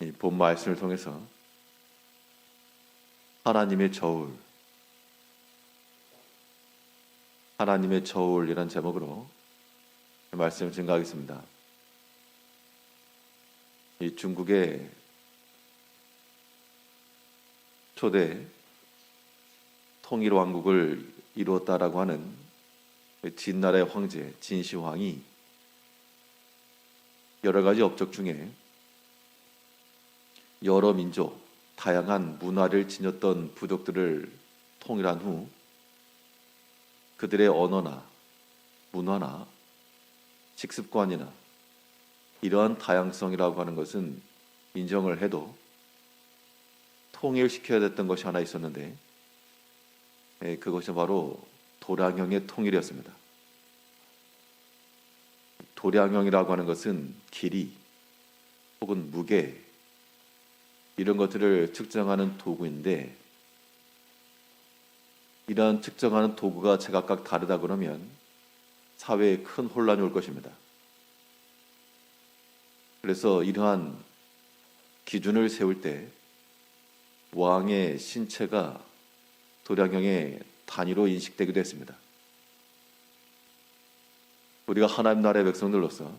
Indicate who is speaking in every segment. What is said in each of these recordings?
Speaker 1: 이 본 말씀을 통해서 하나님의 저울, 하나님의 저울이란 제목으로 말씀을 증거하겠습니다. 이 중국의 초대 통일 왕국을 이루었다라고 하는 진나라의 황제 진시황이 여러 가지 업적 중에 여러 민족, 다양한 문화를 지녔던 부족들을 통일한 후 그들의 언어나 문화나 식습관이나 이러한 다양성이라고 하는 것은 인정을 해도 통일시켜야 됐던 것이 하나 있었는데 그것이 바로 도량형의 통일이었습니다. 도량형이라고 하는 것은 길이 혹은 무게 이런 것들을 측정하는 도구인데, 이러한 측정하는 도구가 제각각 다르다 그러면 사회에 큰 혼란이 올 것입니다. 그래서 이러한 기준을 세울 때 왕의 신체가 도량형의 단위로 인식되기도 했습니다. 우리가 하나님 나라의 백성들로서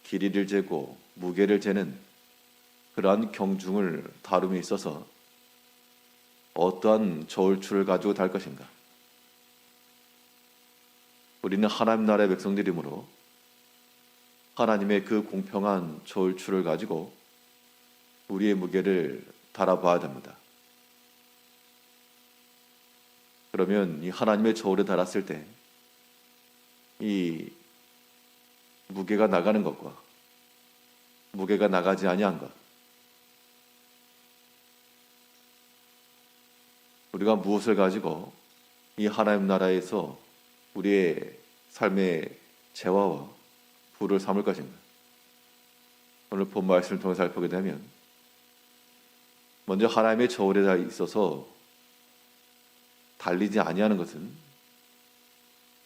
Speaker 1: 길이를 재고 무게를 재는 그러한 경중을 다룸에 있어서 어떠한 저울추를 가지고 달 것인가? 우리는 하나님 나라의 백성들이므로 하나님의 그 공평한 저울추를 가지고 우리의 무게를 달아봐야 됩니다. 그러면 이 하나님의 저울에 달았을 때 이 무게가 나가는 것과 무게가 나가지 아니한 것, 우리가 무엇을 가지고 이 하나님 나라에서 우리의 삶의 재화와 부를 삼을 것인가? 오늘 본 말씀을 통해 살펴보게 되면 먼저 하나님의 저울에 있어서 달리지 아니하는 것은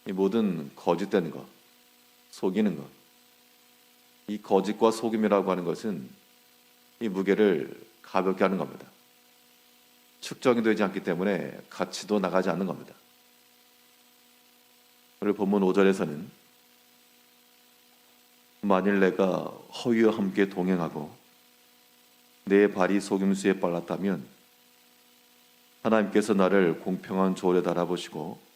Speaker 1: 이 모든 거짓된 것, 속이는 것, 이 거짓과 속임이라고 하는 것은 이 무게를 가볍게 하는 겁니다. 측정이 되지 않기 때문에 가치도 나가지 않는 겁니다. 오늘 본문 5절에서는 만일 내가 허위와 함께 동행하고 내 발이 속임수에 빨랐다면 하나님께서 나를 공평한 저울에 달아보시고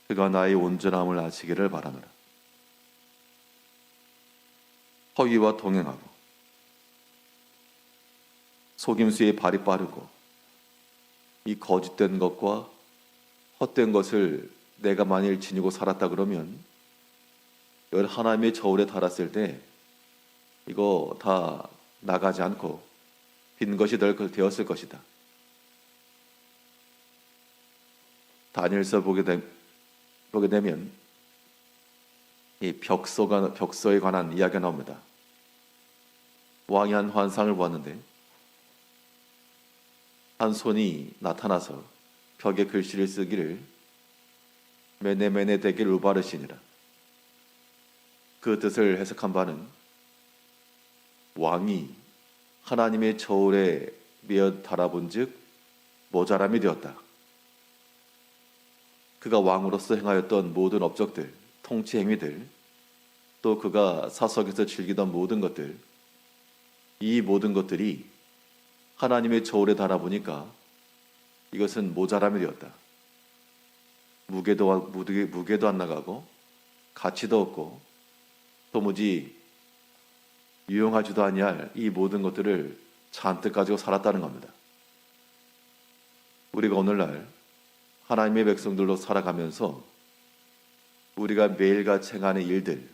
Speaker 1: 그가 나의 온전함을 아시기를 바라노라. 허위와 동행하고 속임수에 발이 빠르고 이 거짓된 것과 헛된 것을 내가 만일 지니고 살았다 그러면 여기 하나님의 저울에 달았을 때 이거 다 나가지 않고 빈 것이 되었을 것이다. 다니엘서 보게 되면 이 벽서에 관한 이야기가 나옵니다. 왕이 한 환상을 보았는데 한 손이 나타나서 벽에 글씨를 쓰기를 메네메네 데길 우바르시니라. 그 뜻을 해석한 바는 왕이 하나님의 저울에 메어 달아본즉 모자람이 되었다. 그가 왕으로서 행하였던 모든 업적들, 통치 행위들, 또 그가 사석에서 즐기던 모든 것들, 이 모든 것들이 하나님의 저울에 달아보니까 이것은 모자람이 되었다. 무게도 안 나가고 가치도 없고 도무지 유용하지도 아니할 이 모든 것들을 잔뜩 가지고 살았다는 겁니다. 우리가 오늘날 하나님의 백성들로 살아가면서 우리가 매일같이 행하는 일들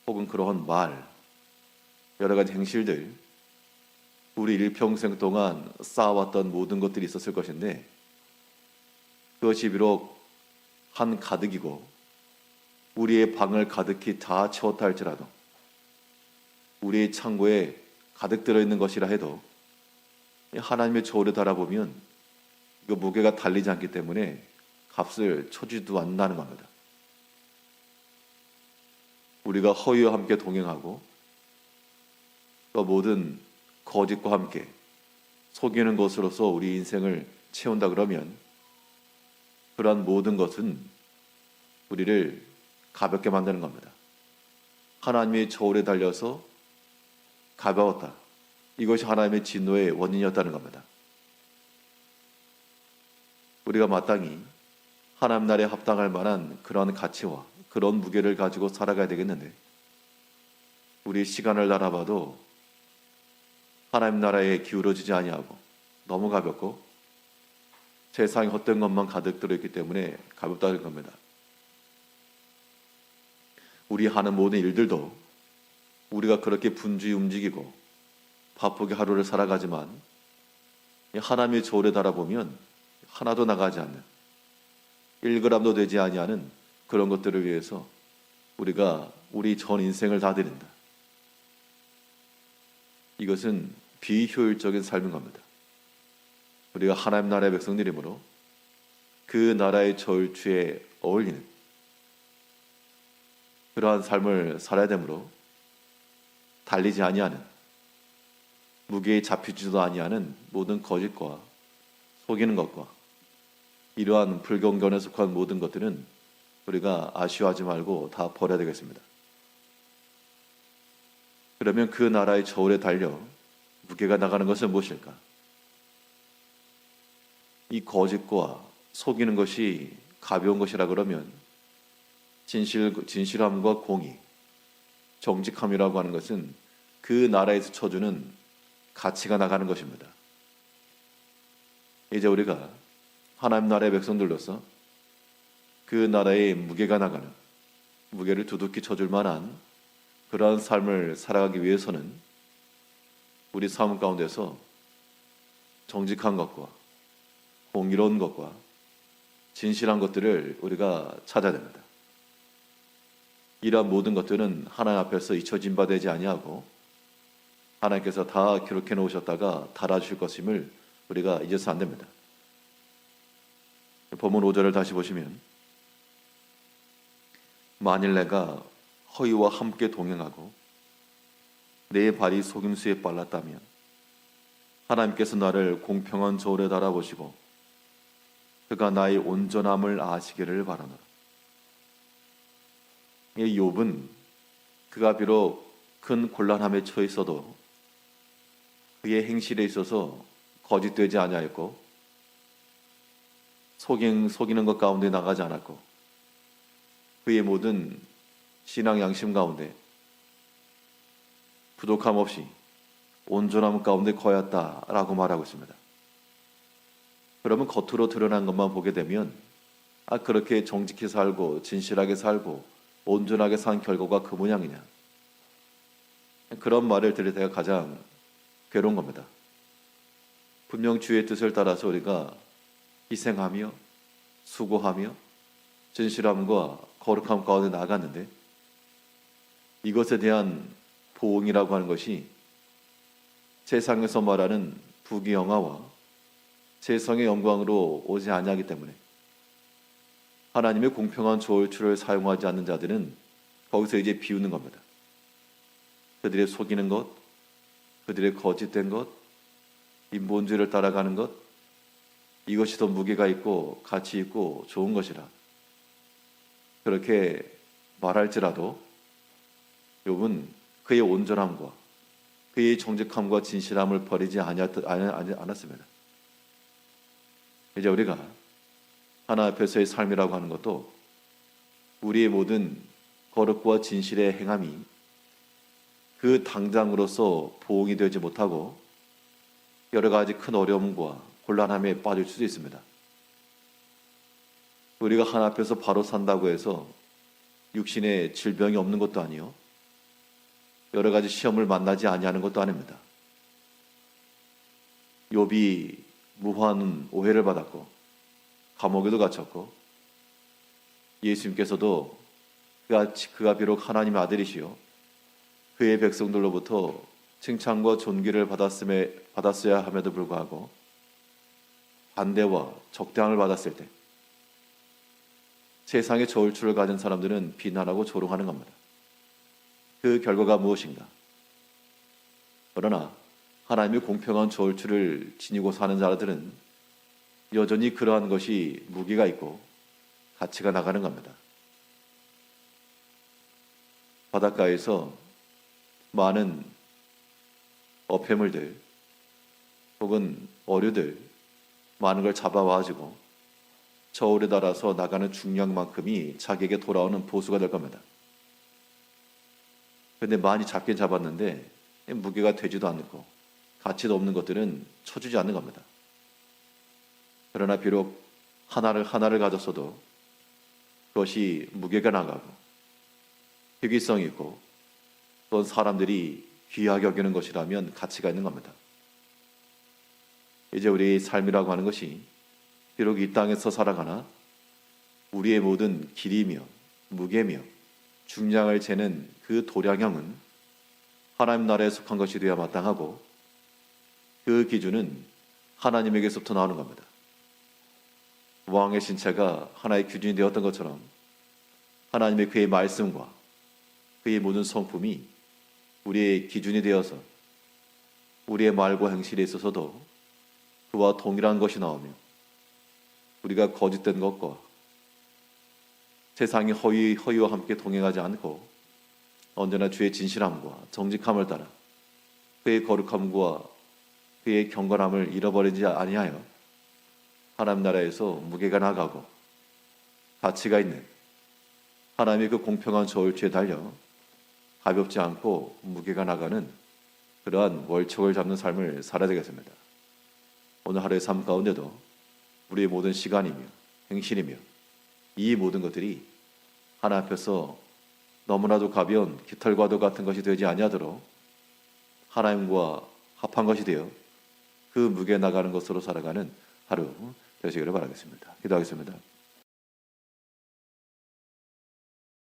Speaker 1: 혹은 그러한 말, 여러 가지 행실들, 우리 일평생 동안 쌓아왔던 모든 것들이 있었을 것인데 그것이 비록 한 가득이고 우리의 방을 가득히 다 채웠다 할지라도 우리의 창고에 가득 들어있는 것이라 해도 하나님의 저울에 달아보면 그 무게가 달리지 않기 때문에 값을 쳐주지도 않는다는 겁니다. 우리가 허위와 함께 동행하고 또 모든 거짓과 함께 속이는 것으로서 우리 인생을 채운다 그러면 그러한 모든 것은 우리를 가볍게 만드는 겁니다. 하나님의 저울에 달려서 가벼웠다. 이것이 하나님의 진노의 원인이었다는 겁니다. 우리가 마땅히 하나님 나라에 합당할 만한 그런 가치와 그런 무게를 가지고 살아가야 되겠는데 우리 시간을 달아봐도 하나님 나라에 기울어지지 아니하고 너무 가볍고 세상에 헛된 것만 가득 들어있기 때문에 가볍다는 겁니다. 우리 하는 모든 일들도 우리가 그렇게 분주히 움직이고 바쁘게 하루를 살아가지만 하나님의 저울에 달아보면 하나도 나가지 않는 1g도 되지 아니하는 그런 것들을 위해서 우리가 우리 전 인생을 다 드린다. 이것은 비효율적인 삶인 겁니다. 우리가 하나님 나라의 백성들이므로 그 나라의 저울추에 어울리는 그러한 삶을 살아야 되므로 달리지 아니하는 무게에 잡히지도 아니하는 모든 거짓과 속이는 것과 이러한 불경건에 속한 모든 것들은 우리가 아쉬워하지 말고 다 버려야 되겠습니다. 그러면 그 나라의 저울에 달려 무게가 나가는 것은 무엇일까? 이 거짓과 속이는 것이 가벼운 것이라 그러면 진실함과 공의, 정직함이라고 하는 것은 그 나라에서 쳐주는 가치가 나가는 것입니다. 이제 우리가 하나님 나라의 백성들로서 그 나라의 무게가 나가는, 무게를 두둑히 쳐줄 만한 그러한 삶을 살아가기 위해서는 우리 삶 가운데서 정직한 것과 공의로운 것과 진실한 것들을 우리가 찾아야 됩니다. 이러한 모든 것들은 하나님 앞에서 잊혀진 바 되지 아니하고 하나님께서 다 기록해 놓으셨다가 달아주실 것임을 우리가 잊어서 안 됩니다. 본문 5절을 다시 보시면 만일 내가 허위와 함께 동행하고 내 발이 속임수에 빨랐다면 하나님께서 나를 공평한 저울에 달아보시고 그가 나의 온전함을 아시기를 바라노라. 이 욥은 그가 비록 큰 곤란함에 처해 있어도 그의 행실에 있어서 거짓되지 아니하였고 속이는 것 가운데 나가지 않았고 그의 모든 신앙 양심 가운데 부족함 없이 온전함 가운데 거였다라고 말하고 있습니다. 그러면 겉으로 드러난 것만 보게 되면 그렇게 정직히 살고 진실하게 살고 온전하게 산 결과가 그 모양이냐, 그런 말을 들을 때가 가장 괴로운 겁니다. 분명 주의 뜻을 따라서 우리가 희생하며 수고하며 진실함과 거룩함 가운데 나아갔는데 이것에 대한 보응이라고 하는 것이 세상에서 말하는 부귀영화와 세상의 영광으로 오지 아니하기 때문에 하나님의 공평한 저울추를 사용하지 않는 자들은 거기서 이제 비우는 겁니다. 그들의 속이는 것, 그들의 거짓된 것, 인본주의를 따라가는 것, 이것이 더 무게가 있고 가치 있고 좋은 것이라 그렇게 말할지라도 욥은 그의 온전함과 그의 정직함과 진실함을 버리지 않았습니다. 이제 우리가 하나 앞에서의 삶이라고 하는 것도 우리의 모든 거룩과 진실의 행함이 그 당장으로서 보응이 되지 못하고 여러 가지 큰 어려움과 곤란함에 빠질 수도 있습니다. 우리가 하나 앞에서 바로 산다고 해서 육신에 질병이 없는 것도 아니요 여러 가지 시험을 만나지 아니하는 것도 아닙니다. 욥이 무한 오해를 받았고 감옥에도 갇혔고 예수님께서도 그가 비록 하나님의 아들이시요 그의 백성들로부터 칭찬과 존귀를 받았어야 함에도 불구하고 반대와 적대함을 받았을 때 세상의 저울추를 가진 사람들은 비난하고 조롱하는 겁니다. 그 결과가 무엇인가? 그러나 하나님의 공평한 저울추를 지니고 사는 자들은 여전히 그러한 것이 무게가 있고 가치가 나가는 겁니다. 바닷가에서 많은 어패물들 혹은 어류들 많은 걸 잡아와가지고 저울에 달아서 나가는 중량만큼이 자기에게 돌아오는 보수가 될 겁니다. 그런데 많이 잡긴 잡았는데 무게가 되지도 않고 가치도 없는 것들은 쳐주지 않는 겁니다. 그러나 비록 하나를 가졌어도 그것이 무게가 나가고 희귀성이 있고 또 사람들이 귀하게 여기는 것이라면 가치가 있는 겁니다. 이제 우리의 삶이라고 하는 것이 비록 이 땅에서 살아가나 우리의 모든 길이며 무게며 중량을 재는 그 도량형은 하나님 나라에 속한 것이 되어야 마땅하고 그 기준은 하나님에게서부터 나오는 겁니다. 왕의 신체가 하나의 기준이 되었던 것처럼 하나님의 그의 말씀과 그의 모든 성품이 우리의 기준이 되어서 우리의 말과 행실에 있어서도 그와 동일한 것이 나오며 우리가 거짓된 것과 세상의 허위와 함께 동행하지 않고 언제나 주의 진실함과 정직함을 따라 그의 거룩함과 그의 경건함을 잃어버리지 아니하여 하나님 나라에서 무게가 나가고 가치가 있는 하나님의 그 공평한 저울추에 달려 가볍지 않고 무게가 나가는 그러한 월척을 잡는 삶을 살아야 되겠습니다. 오늘 하루의 삶 가운데도 우리의 모든 시간이며 행실이며 이 모든 것들이 하나님 앞에서 너무나도 가벼운 깃털과도 같은 것이 되지 아니하도록 하나님과 합한 것이 되어 그 무게 나가는 것으로 살아가는 하루 되시기를 바라겠습니다. 기도하겠습니다.